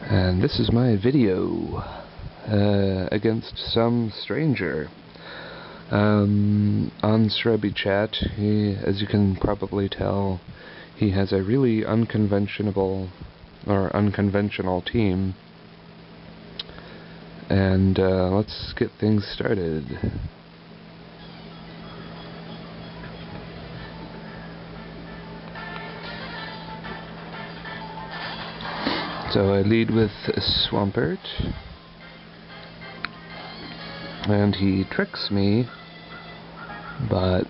And this is my video against some stranger. On Srebby Chat, as you can probably tell, he has a really unconventional team. And let's get things started. So I lead with Swampert, and he tricks me, but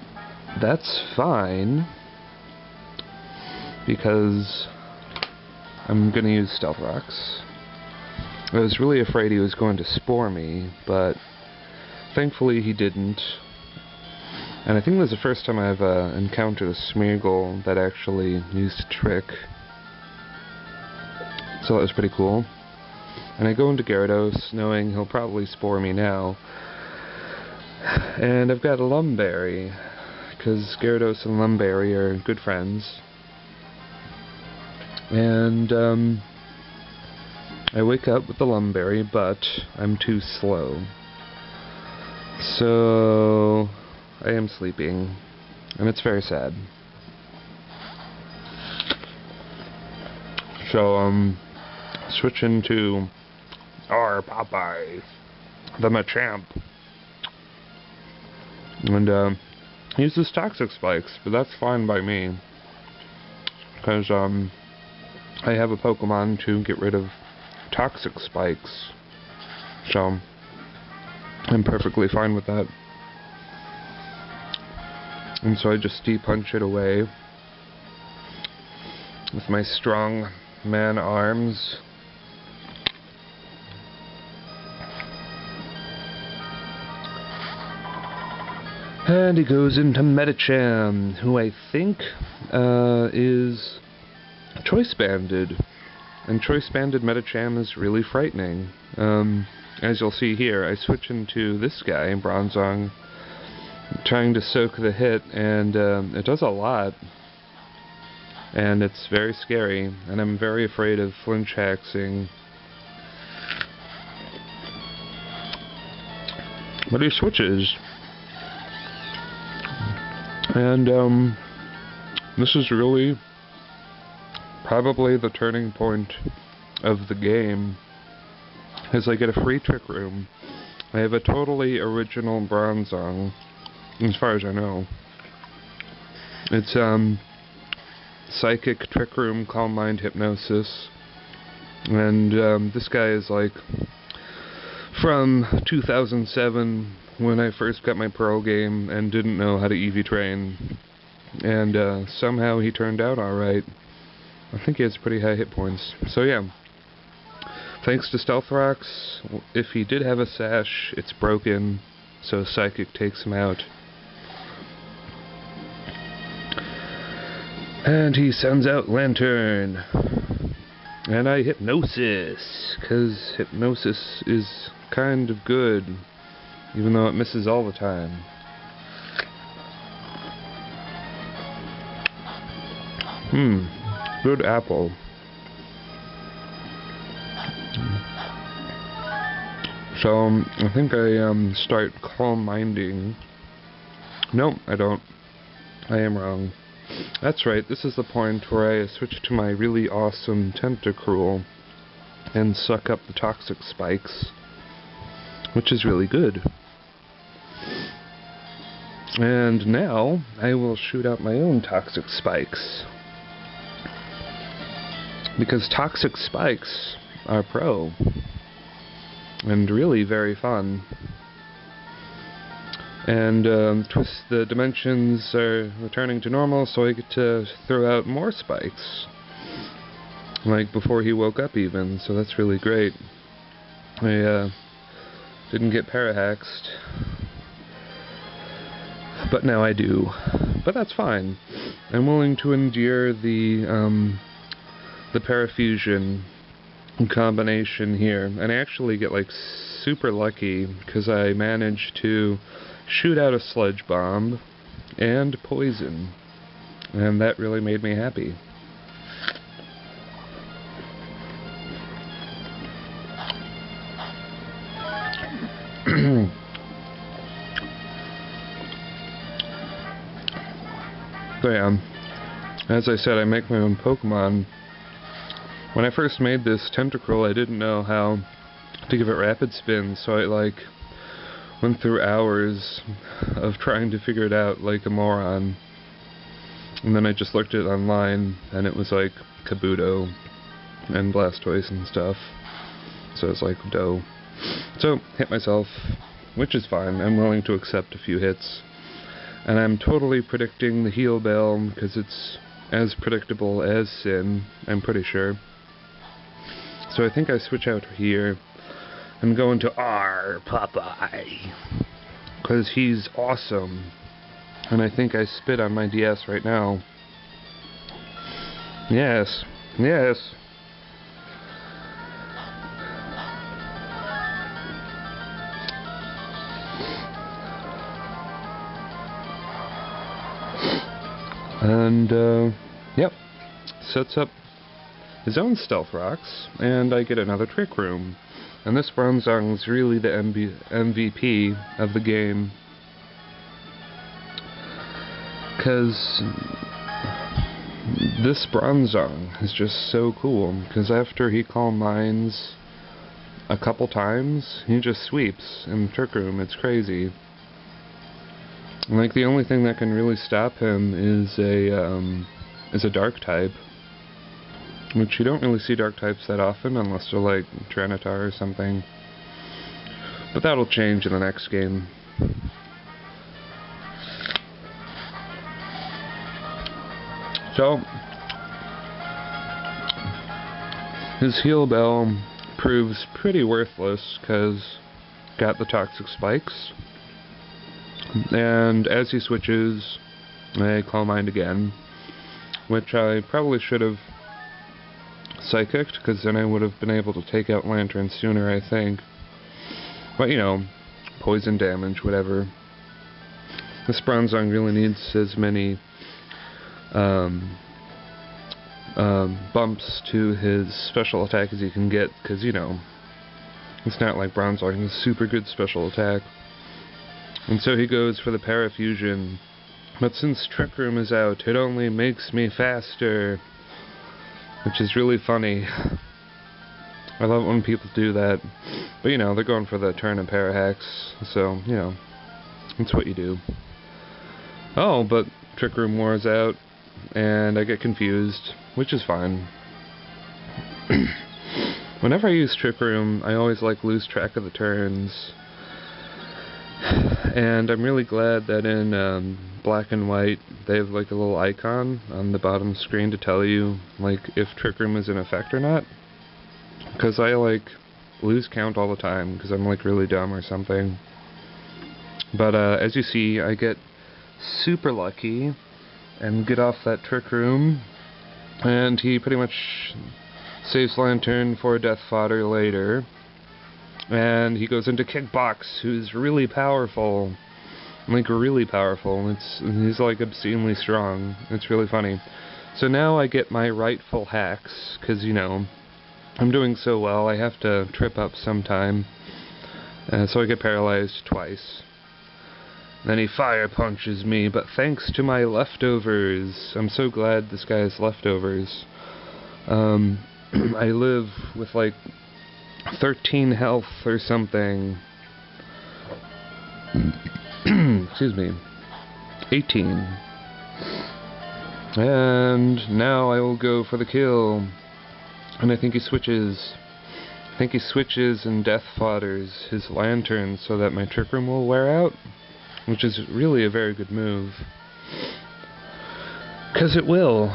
that's fine, because I'm going to use Stealth Rocks. I was really afraid he was going to spore me, but thankfully he didn't. And I think this is the first time I've encountered a Smeargle that actually used a trick. So that was pretty cool. And I go into Gyarados, knowing he'll probably spore me now. And I've got a Lumberry, because Gyarados and Lumberry are good friends. And I wake up with the Lumberry, but I'm too slow. So I am sleeping, and it's very sad. So, switching to our Popeye, the Machamp. And, he uses Toxic Spikes, but that's fine by me. Because, I have a Pokemon to get rid of Toxic Spikes. So, I'm perfectly fine with that. And so I just D-punch it away with my strong man arms. And he goes into Medicham, who I think is Choice Banded. And Choice Banded Medicham is really frightening. As you'll see here, I switch into this guy, Bronzong, trying to soak the hit, and it does a lot. And it's very scary, and I'm very afraid of flinch haxing. But he switches. And this is really probably the turning point of the game, as I get a free Trick Room. I have a totally original Bronzong, as far as I know. It's Psychic, Trick Room, Calm Mind, Hypnosis. And this guy is like from 2007, when I first got my Pearl game and didn't know how to EV train. And somehow he turned out alright. I think he has pretty high hit points. So yeah. Thanks to Stealth Rocks, if he did have a Sash, it's broken, so Psychic takes him out. And he sends out Lantern. And I Hypnosis, because Hypnosis is kind of good, even though it misses all the time. Good apple. So, I think I start Calm Minding. Nope, I don't. I am wrong. That's right, this is the point where I switch to my really awesome Tentacruel and suck up the Toxic Spikes, which is really good. And now, I will shoot out my own Toxic Spikes. Because Toxic Spikes are pro, and really very fun. And the dimensions are returning to normal, so I get to throw out more spikes. Like before he woke up even, so that's really great. I didn't get parahaxed, but now I do. But that's fine. I'm willing to endure the Parafusion combination here. And I actually get like super lucky, because I managed to shoot out a Sludge Bomb and Poison, and that really made me happy. So yeah, as I said, I make my own Pokemon. When I first made this Tentacruel, I didn't know how to give it rapid spin, so I went through hours of trying to figure it out like a moron. And then I just looked at it online, and it was like Kabuto and Blastoise and stuff. So I was like, dough. So, hit myself, which is fine. I'm willing to accept a few hits. And I'm totally predicting the Heal Bell, because it's as predictable as Sin, I'm pretty sure. So I think I switch out here and go into R Popeye, because he's awesome. And I think I spit on my DS right now. Yes, yes. And, yep, sets up his own Stealth Rocks, and I get another Trick Room. And this Bronzong is really the MVP of the game, because this Bronzong is just so cool, because after he Calm Minds a couple times, he just sweeps in the Trick Room. It's crazy. Like, the only thing that can really stop him is a Dark type, which you don't really see Dark types that often unless they're like Tyranitar or something. But that'll change in the next game. So, his Heal Bell proves pretty worthless because got the Toxic Spikes. And as he switches, I Calm Mind again, which I probably should have Psychicked, because then I would have been able to take out Lantern sooner, I think. But, you know, poison damage, whatever. This Bronzong really needs as many bumps to his special attack as he can get, because, you know, it's not like Bronzong has super good special attack. And so he goes for the Parafusion, but since Trick Room is out, it only makes me faster, which is really funny. I love when people do that, but you know, they're going for the turn and Parahacks, so, you know, it's what you do. Oh, but Trick Room wears out, and I get confused, which is fine. Whenever I use Trick Room, I always lose track of the turns. And I'm really glad that in Black and White they have a little icon on the bottom screen to tell you if Trick Room is in effect or not, because I lose count all the time because I'm really dumb or something. But as you see, I get super lucky and get off that Trick Room, and he pretty much saves Lantern for Death Fodder later. And he goes into Kickbox, who's really powerful. Really powerful. He's obscenely strong. It's really funny. So now I get my rightful hacks, because, you know, I'm doing so well, I have to trip up sometime. So I get paralyzed twice. Then he fire punches me, but thanks to my leftovers. I'm so glad this guy has leftovers. I live with 13 health or something. Excuse me. 18. And now I will go for the kill. And I think he switches. And Death Fodders his Lantern so that my Trick Room will wear out, which is really a very good move. Because it will.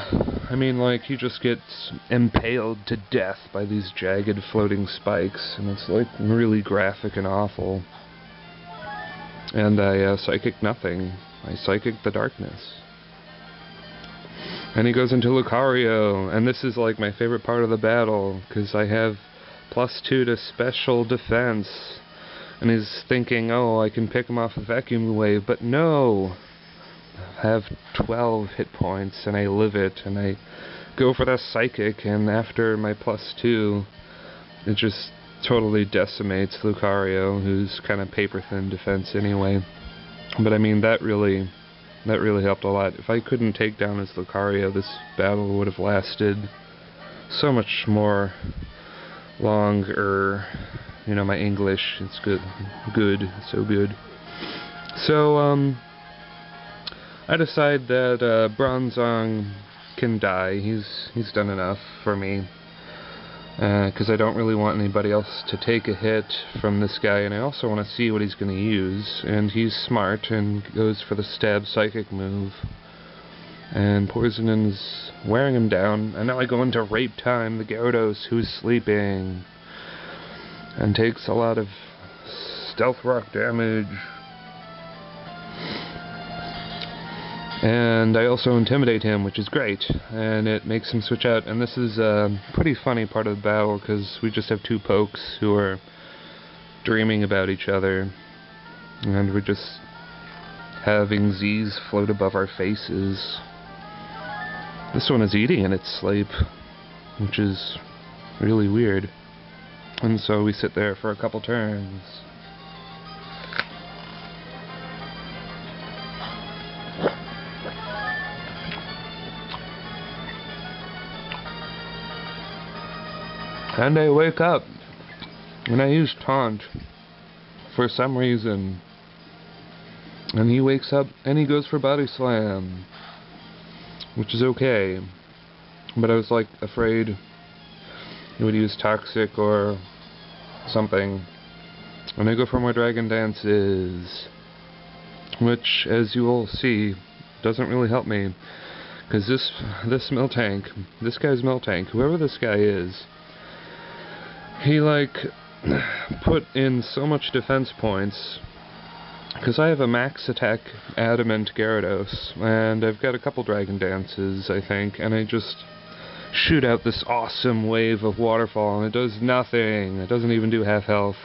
I mean, he just gets impaled to death by these jagged floating spikes, and it's really graphic and awful. And I psychic nothing. I psychic the darkness. And he goes into Lucario, and this is my favorite part of the battle, because I have +2 to special defense. And he's thinking, oh, I can pick him off a Vacuum Wave, but no! I have 12 hit points, and I live it, and I go for the Psychic, and after my +2, it just totally decimates Lucario, who's kind of paper-thin defense anyway. But I mean, that really That really helped a lot. If I couldn't take down his Lucario, this battle would have lasted so much more longer. You know, my English, it's good. So good. So, I decide that Bronzong can die. He's done enough for me. Because I don't really want anybody else to take a hit from this guy, and I also want to see what he's going to use. And he's smart and goes for the stab psychic move. And Poison's wearing him down, and now I go into rape time, the Gyarados, who's sleeping, and takes a lot of stealth rock damage. And I also intimidate him, which is great, and it makes him switch out. And this is a pretty funny part of the battle, because we just have two pokes who are dreaming about each other, and we're just having Z's float above our faces. This one is eating in its sleep, which is really weird. And so we sit there for a couple turns. And I wake up, and I use Taunt for some reason. And he wakes up, and he goes for Body Slam, which is okay. But I was like afraid he would use Toxic or something. And I go for more Dragon Dances, which, as you will see, doesn't really help me. Because this Miltank, this guy's Miltank, whoever this guy is, he, like, put in so much defense points, because I have a max attack Adamant Gyarados, and I've got a couple Dragon Dances, I think, and I just shoot out this awesome wave of Waterfall, and it does nothing. It doesn't even do half health,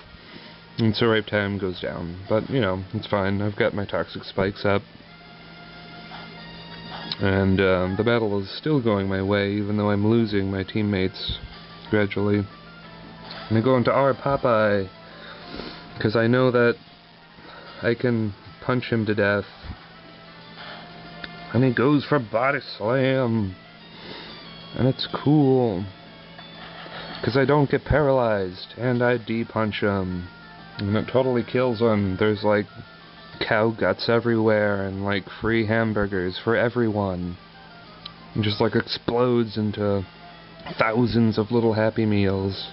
and so Rape Time goes down. But, you know, it's fine. I've got my Toxic Spikes up, and the battle is still going my way, even though I'm losing my teammates gradually. And I go into our Popeye, because I know that I can punch him to death. And he goes for Body Slam. And it's cool, because I don't get paralyzed, and I D-punch him. And it totally kills him. There's like cow guts everywhere, and like free hamburgers for everyone. And just like explodes into thousands of little Happy Meals.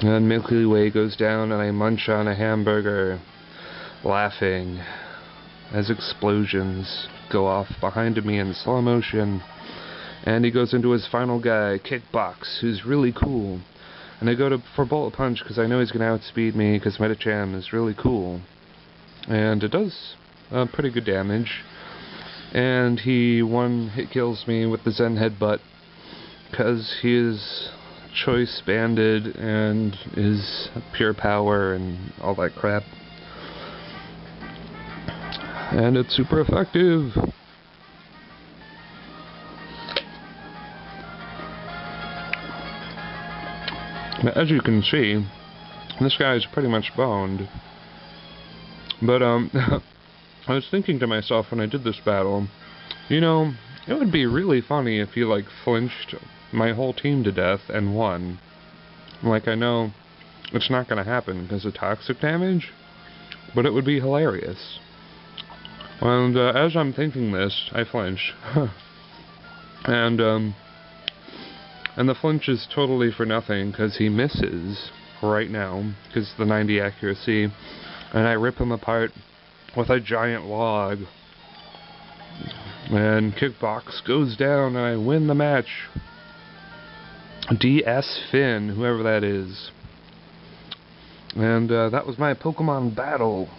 And then Milky Way goes down, and I munch on a hamburger, laughing, as explosions go off behind me in slow motion. And he goes into his final guy, Kickbox, who's really cool. And I go for Bullet Punch, because I know he's going to outspeed me, because Medicham is really cool. And it does pretty good damage. And he one-hit kills me with the Zen Headbutt, because he is choice banded and is pure power and all that crap. And it's super effective. Now, as you can see, this guy is pretty much boned. But I was thinking to myself when I did this battle, you know, it would be really funny if he like flinched my whole team to death and won. Like, I know it's not going to happen because of toxic damage, but it would be hilarious. And as I'm thinking this, I flinch. And the flinch is totally for nothing, because he misses right now, because the 90 accuracy, and I rip him apart with a giant log. And Kickbox goes down, and I win the match. DS Finn, whoever that is. And that was my Pokemon battle.